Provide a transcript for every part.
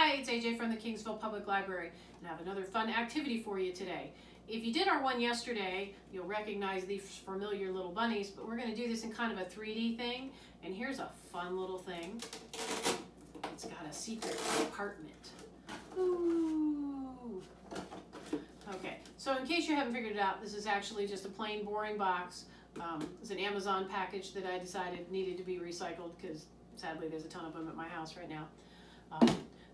Hi, it's AJ from the Kingsville Public Library, and I have another fun activity for you today. If you did our one yesterday, you'll recognize these familiar little bunnies, but we're going to do this in kind of a 3D thing, and here's a fun little thing. It's got a secret compartment. Ooh. Okay, so in case you haven't figured it out, this is actually just a plain, boring box. It's an Amazon package that I decided needed to be recycled because sadly there's a ton of them at my house right now.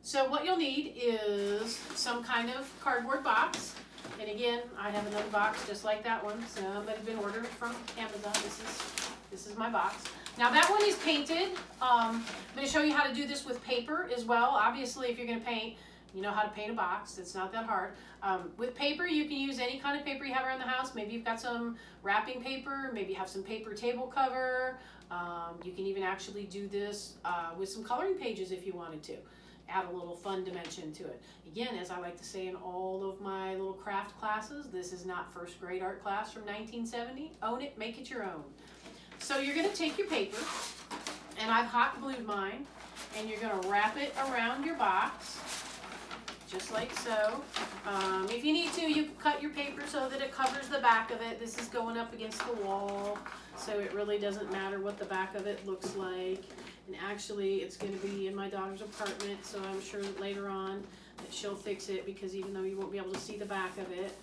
So what you'll need is some kind of cardboard box. And again, I have another box just like that one. Somebody's been ordering from Amazon. This is my box. Now that one is painted. I'm going to show you how to do this with paper as well. Obviously, if you're going to paint, you know how to paint a box. It's not that hard. With paper, you can use any kind of paper you have around the house. Maybe you've got some wrapping paper. Maybe you have some paper table cover. You can even actually do this with some coloring pages if you wanted to. Add a little fun dimension to it. Again, as I like to say in all of my little craft classes, this is not first grade art class from 1970. Own it, make it your own. So you're going to take your paper, and I've hot glued mine, and you're going to wrap it around your box, just like so. If you need to, you can cut your paper so that it covers the back of it. This is going up against the wall, so it really doesn't matter what the back of it looks like. And actually, it's going to be in my daughter's apartment, so I'm sure that later on that she'll fix it, because even though you won't be able to see the back of it,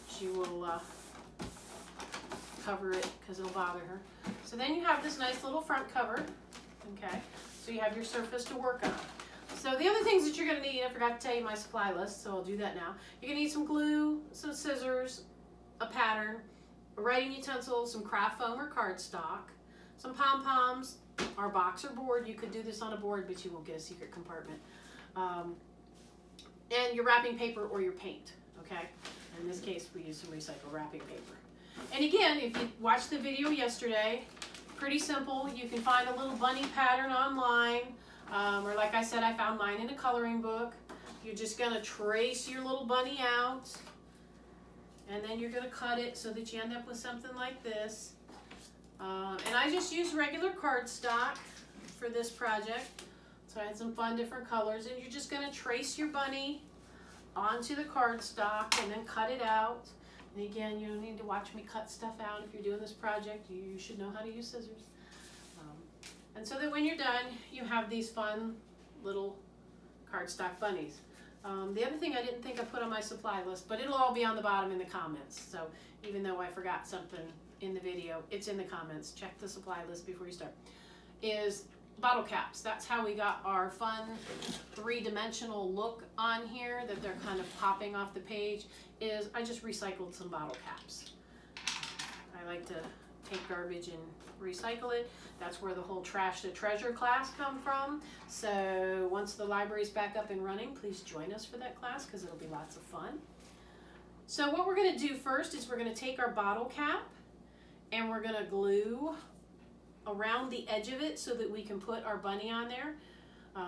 she will cover it because it'll bother her. So then you have this nice little front cover, okay? So you have your surface to work on. So the other things that you're going to need, I forgot to tell you my supply list, so I'll do that now. You're going to need some glue, some scissors, a pattern, a writing utensil, some craft foam or cardstock, some pom-poms, or box or board. You could do this on a board, but you won't get a secret compartment. And your wrapping paper or your paint, okay? In this case, we use some recycled wrapping paper. And again, if you watched the video yesterday, pretty simple. You can find a little bunny pattern online, or like I said, I found mine in a coloring book. You're just gonna trace your little bunny out, and then you're gonna cut it so that you end up with something like this. And I just used regular cardstock for this project. So I had some fun different colors, and you're just going to trace your bunny onto the cardstock and then cut it out. And again, you don't need to watch me cut stuff out. If you're doing this project, you should know how to use scissors. And so that when you're done, you have these fun little cardstock bunnies. The other thing I didn't think I put on my supply list, but it'll all be on the bottom in the comments. So even though I forgot something in the video, it's in the comments. Check the supply list before you start. Is bottle caps. That's how we got our fun three-dimensional look on here, that they're kind of popping off the page. Is I just recycled some bottle caps. I like to take garbage and recycle it. That's where the whole Trash to Treasure class come from. So once the library's back up and running, please join us for that class because it'll be lots of fun. So what we're going to do first is we're going to take our bottle cap and we're going to glue around the edge of it so that we can put our bunny on there.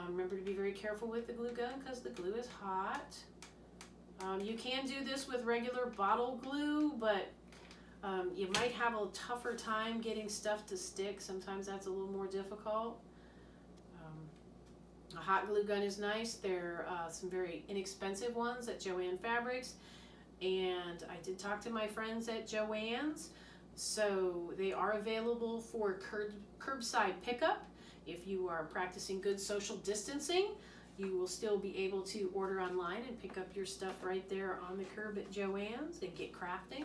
Remember to be very careful with the glue gun because the glue is hot. You can do this with regular bottle glue, but you might have a tougher time getting stuff to stick. Sometimes that's a little more difficult. A hot glue gun is nice. There are some very inexpensive ones at Joann Fabrics. And I did talk to my friends at Joann's. So they are available for curbside pickup. If you are practicing good social distancing, you will still be able to order online and pick up your stuff right there on the curb at Joann's and get crafting.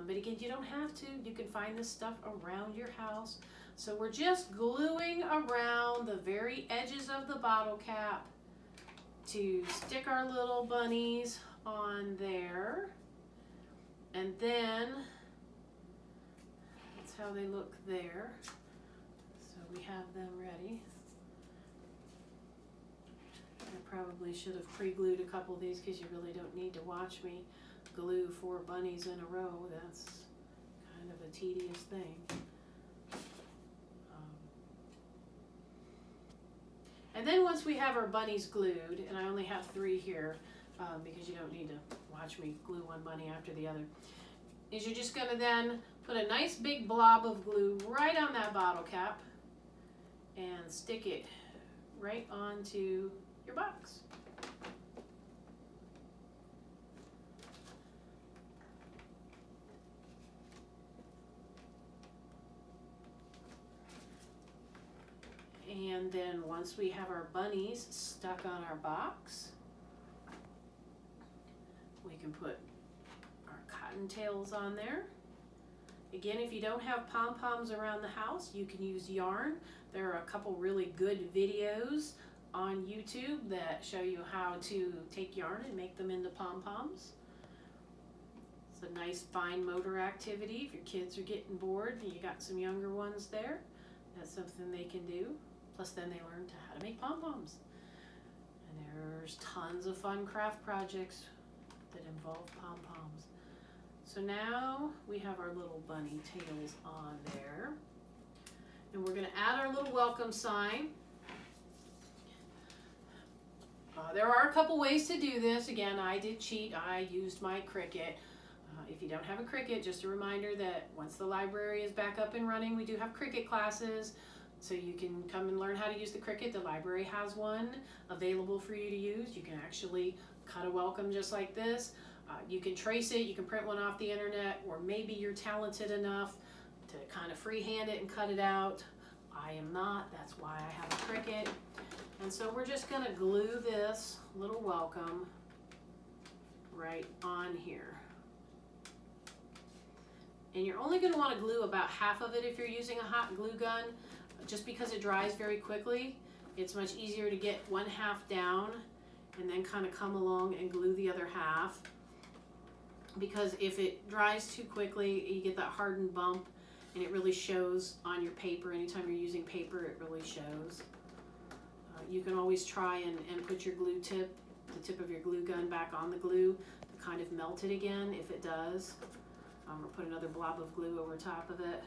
But again, you don't have to. You can find this stuff around your house. So we're just gluing around the very edges of the bottle cap to stick our little bunnies on there. And then that's how they look there. So we have them ready. I probably should have pre-glued a couple of these because you really don't need to watch me glue 4 bunnies in a row. That's kind of a tedious thing. And then once we have our bunnies glued, and I only have 3 here because you don't need to watch me glue one bunny after the other, is you're just going to then put a nice big blob of glue right on that bottle cap and stick it right onto your box. And then once we have our bunnies stuck on our box, we can put our cottontails on there. Again, if you don't have pom-poms around the house, you can use yarn. There are a couple really good videos on YouTube that show you how to take yarn and make them into pom-poms. It's a nice fine motor activity if your kids are getting bored and you got some younger ones there. That's something they can do. Plus then they learn how to make pom-poms. And there's tons of fun craft projects that involve pom-poms. So now we have our little bunny tails on there. And we're going to add our little welcome sign. There are a couple ways to do this. Again, I did cheat. I used my Cricut. If you don't have a Cricut, just a reminder that once the library is back up and running, we do have Cricut classes. So you can come and learn how to use the Cricut. The library has one available for you to use. You can actually cut a welcome just like this. You can trace it, you can print one off the internet, or maybe you're talented enough to kind of freehand it and cut it out. I am not, that's why I have a Cricut. And so we're just gonna glue this little welcome right on here. And you're only gonna wanna glue about half of it if you're using a hot glue gun, just because it dries very quickly. It's much easier to get one half down and then kind of come along and glue the other half. Because if it dries too quickly, you get that hardened bump and it really shows on your paper. Anytime you're using paper, it really shows. You can always try and put your glue tip, the tip of your glue gun back on the glue to kind of melt it again if it does. Or put another blob of glue over top of it.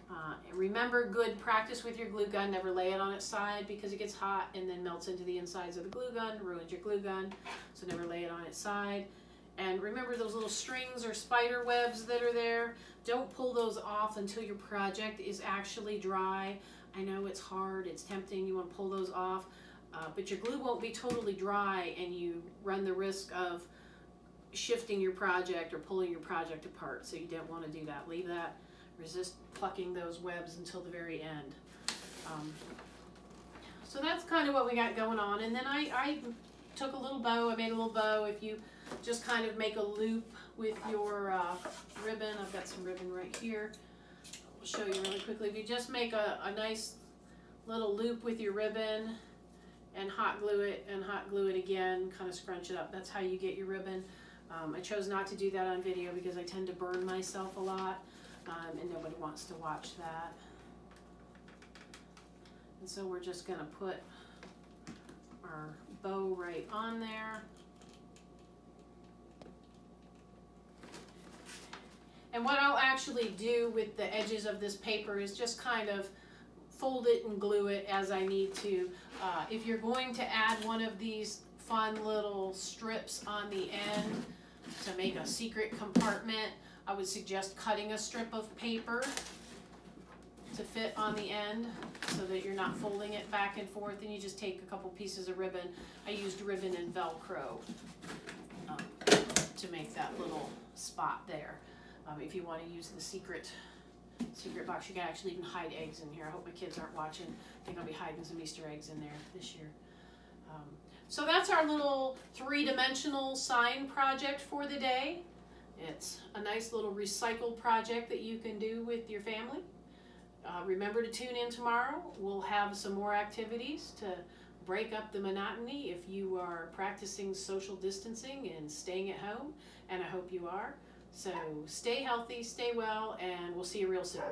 And remember, good practice with your glue gun, never lay it on its side because it gets hot and then melts into the insides of the glue gun, ruins your glue gun. So never lay it on its side. And remember those little strings or spider webs that are there, don't pull those off until your project is actually dry. I know it's hard, it's tempting, you want to pull those off, but your glue won't be totally dry and you run the risk of shifting your project or pulling your project apart. So you don't want to do that. Leave that, resist plucking those webs until the very end. So that's kind of what we got going on. And then I took a little bow, I made a little bow. If you just kind of make a loop with your ribbon. I've got some ribbon right here. I'll show you really quickly. If you just make a nice little loop with your ribbon and hot glue it and hot glue it again, kind of scrunch it up. That's how you get your ribbon. I chose not to do that on video because I tend to burn myself a lot and nobody wants to watch that. And so we're just going to put our bow right on there. And what I'll actually do with the edges of this paper is just kind of fold it and glue it as I need to. If you're going to add one of these fun little strips on the end to make a secret compartment, I would suggest cutting a strip of paper to fit on the end so that you're not folding it back and forth, and you just take a couple pieces of ribbon. I used ribbon and Velcro to make that little spot there. If you want to use the secret box, you can actually even hide eggs in here. I hope my kids aren't watching. I think I'll be hiding some Easter eggs in there this year. So that's our little three-dimensional sign project for the day. It's a nice little recycled project that you can do with your family. Remember to tune in tomorrow. We'll have some more activities to break up the monotony if you are practicing social distancing and staying at home, and I hope you are. So stay healthy, stay well, and we'll see you real soon.